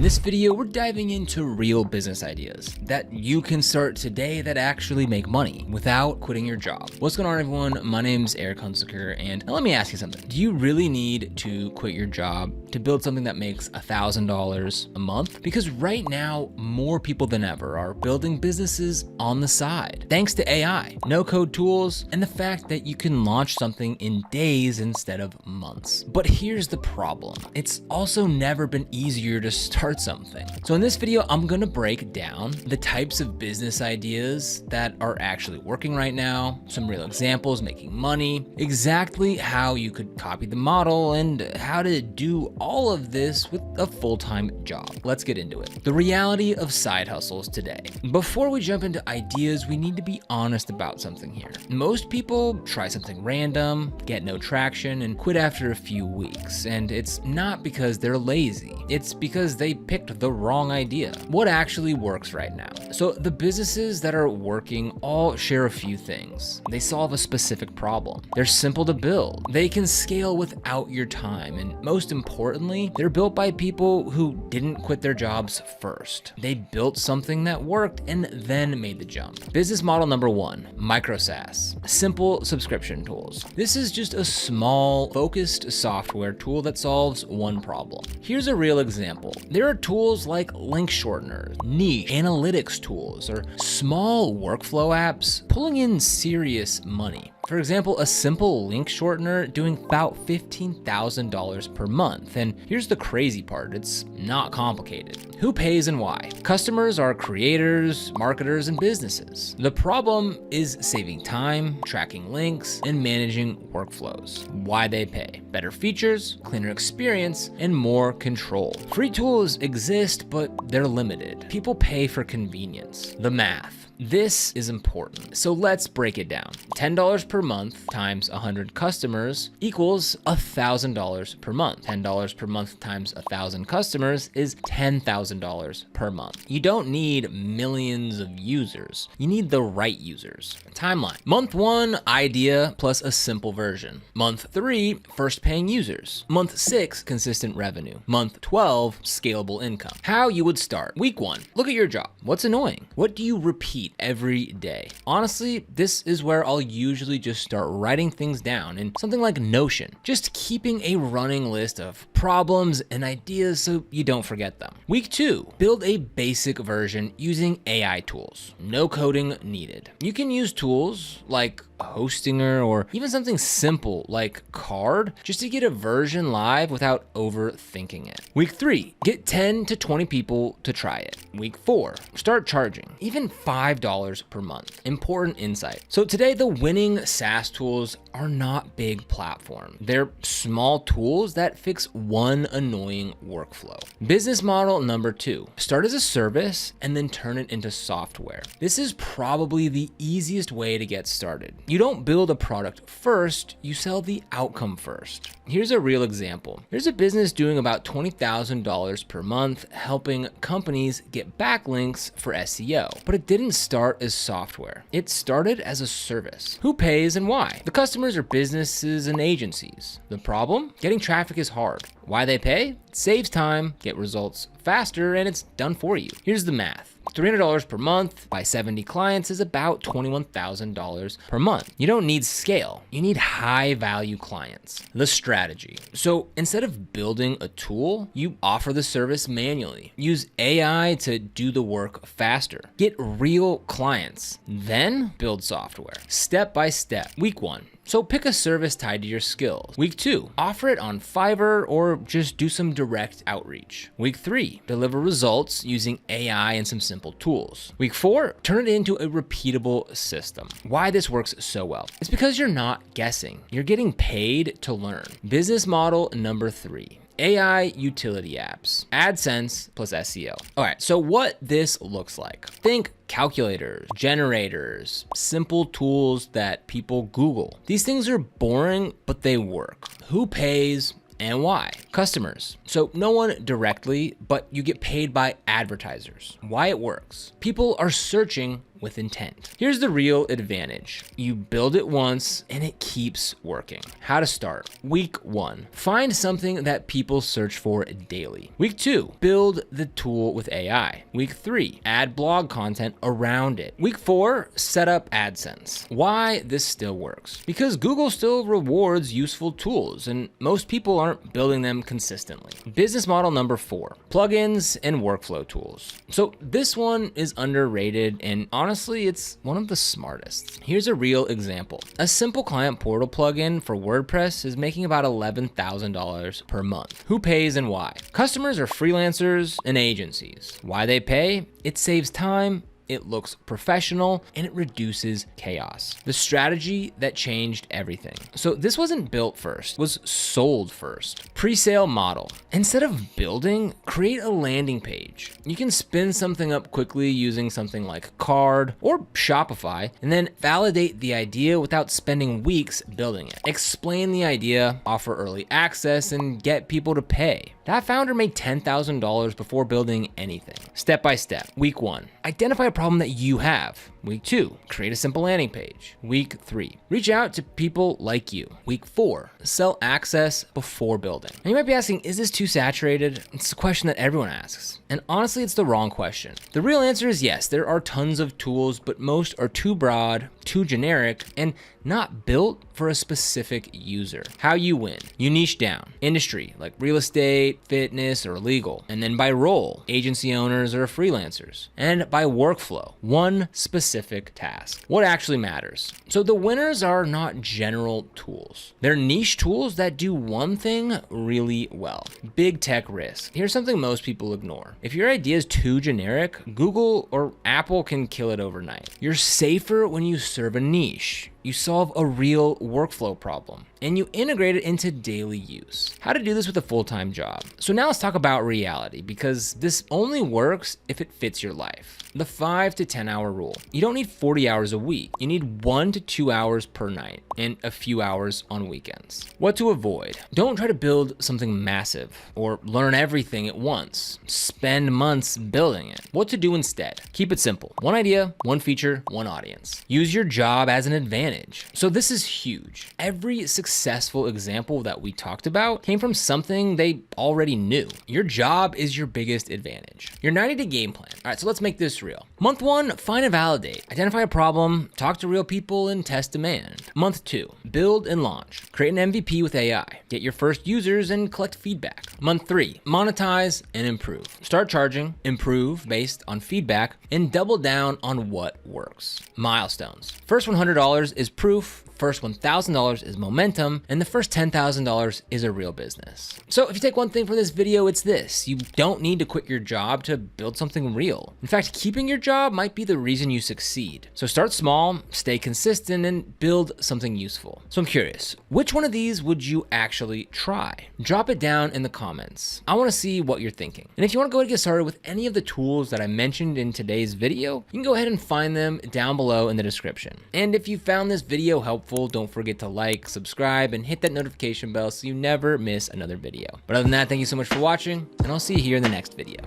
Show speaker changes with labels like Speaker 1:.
Speaker 1: this video, we're diving into real business ideas that you can start today that actually make money without quitting your job. What's going on, everyone? My name's Eric Hunsaker, and let me ask you something. Do you really need to quit your job to build something that makes $1,000 a month? Because right now, more people than ever are building businesses on the side, thanks to AI, no-code tools, and the fact that you can launch something in days instead of months. But here's the problem. It's also never been easier to start something. So in this video, I'm gonna break down the types of business ideas that are actually working right now, some real examples making money, exactly how you could copy the model, and how to do all of this with a full-time job. Let's get into it. The reality of side hustles today. Before we jump into ideas, we need to be honest about something here. Most people try something random, get no traction, and quit after a few weeks. And it's not because they're lazy. It's because they picked the wrong idea. What actually works right now? So the businesses that are working all share a few things. They solve a specific problem. They're simple to build. They can scale without your time. And most importantly, they're built by people who didn't quit their jobs first. They built something that worked and then made the jump. Business model number one, micro SaaS, simple subscription tools. This is just a small, focused software tool that solves one problem. Here's a real example. There are tools like link shorteners, niche analytics tools, or small workflow apps pulling in serious money. For example, a simple link shortener doing about $15,000 per month. And here's the crazy part, it's not complicated. Who pays and why? Customers are creators, marketers, and businesses. The problem is saving time, tracking links, and managing workflows. Why they pay? Better features, cleaner experience, and more control. Free tools exist, but they're limited. People pay for convenience. The math. This is important. So let's break it down. $10 per month times 100 customers equals $1,000 per month. $10 per month times 1,000 customers is $10,000 per month. You don't need millions of users. You need the right users. Timeline. Month 1, idea plus a simple version. Month 3, first paying users. Month 6, consistent revenue. Month 12, scalable income. How you would start. Week 1, look at your job. What's annoying? What do you repeat every day? Honestly, this is where I'll usually just start writing things down in something like Notion, just keeping a running list of problems and ideas so you don't forget them. Week 2, build a basic version using AI tools. No coding needed. You can use tools like Hostinger or even something simple like Card just to get a version live without overthinking it. Week 3, get 10 to 20 people to try it. Week 4, start charging, even $5 per month. Important insight. So today, the winning SaaS tools are not big platforms. They're small tools that fix one annoying workflow. Business model number 2, start as a service and then turn it into software. This is probably the easiest way to get started. You don't build a product first, you sell the outcome first. Here's a real example. There's a business doing about $20,000 per month helping companies get backlinks for SEO, but it didn't start as software. It started as a service. Who pays and why? The customers are businesses and agencies. The problem? Getting traffic is hard. Why they pay? It saves time, get results faster, and it's done for you. Here's the math. $300 per month by 70 clients is about $21,000 per month. You don't need scale. You need high value clients. The strategy. So instead of building a tool, you offer the service manually. Use AI to do the work faster. Get real clients. Then build software. Step by step. Week 1. So pick a service tied to your skills. Week 2, offer it on Fiverr or just do some direct outreach. Week 3, deliver results using AI and some simple tools. Week 4, turn it into a repeatable system. Why this works so well? It's because you're not guessing. You're getting paid to learn. Business model number 3. AI utility apps, AdSense plus SEO. All right, so what this looks like. Think calculators, generators, simple tools that people Google. These things are boring, but they work. Who pays? And why? Customers. So no one directly, but you get paid by advertisers. Why it works. People are searching with intent. Here's the real advantage. You build it once and it keeps working. How to start. Week 1, find something that people search for daily. Week 2, build the tool with AI. Week 3, add blog content around it. Week 4, set up AdSense. Why this still works? Because Google still rewards useful tools and most people aren't building them consistently. Business model number 4, plugins and workflow tools. So this one is underrated and honestly, it's one of the smartest. Here's a real example. A simple client portal plugin for WordPress is making about $11,000 per month. Who pays and why? Customers are freelancers and agencies. Why they pay? It saves time, it looks professional, and it reduces chaos. The strategy that changed everything. So this wasn't built first, it was sold first. Pre-sale model. Instead of building, create a landing page. You can spin something up quickly using something like Card or Shopify, and then validate the idea without spending weeks building it. Explain the idea, offer early access, and get people to pay. That founder made $10,000 before building anything. Step by step. Week 1, identify a problem that you have. Week 2, create a simple landing page. Week 3, reach out to people like you. Week 4, sell access before building. Now you might be asking, is this too saturated? It's a question that everyone asks. And honestly, it's the wrong question. The real answer is yes, there are tons of tools, but most are too broad, too generic, and not built for a specific user. How you win. You niche down. Industry, like real estate, fitness, or legal. And then by role, agency owners or freelancers. And by workflow, one specific task. What actually matters? So the winners are not general tools. They're niche tools that do one thing really well. Big tech risk. Here's something most people ignore. If your idea is too generic, Google or Apple can kill it overnight. You're safer when you serve a niche. You solve a real workflow problem, and you integrate it into daily use. How to do this with a full-time job. So now let's talk about reality, because this only works if it fits your life. The 5 to 10 hour rule. You don't need 40 hours a week. You need 1 to 2 hours per night and a few hours on weekends. What to avoid. Don't try to build something massive or learn everything at once. Spend months building it. What to do instead. Keep it simple. One idea, one feature, one audience. Use your job as an advantage. So this is huge. Every successful example that we talked about came from something they already knew. Your job is your biggest advantage. Your 90-day game plan. All right, so let's make this real. Month 1, find and validate. Identify a problem, talk to real people, and test demand. Month 2, build and launch. Create an MVP with AI. Get your first users and collect feedback. Month 3, monetize and improve. Start charging, improve based on feedback, and double down on what works. Milestones. First $100 is proof, first $1,000 is momentum, and the first $10,000 is a real business. So if you take one thing from this video, it's this. You don't need to quit your job to build something real. In fact, keeping your job might be the reason you succeed. So start small, stay consistent, and build something useful. So I'm curious, which one of these would you actually try? Drop it down in the comments. I want to see what you're thinking. And if you want to go ahead and get started with any of the tools that I mentioned in today's video, you can go ahead and find them down below in the description. And if you found this video helpful, don't forget to like, subscribe, and hit that notification bell so you never miss another video. But other than that, thank you so much for watching, and I'll see you here in the next video.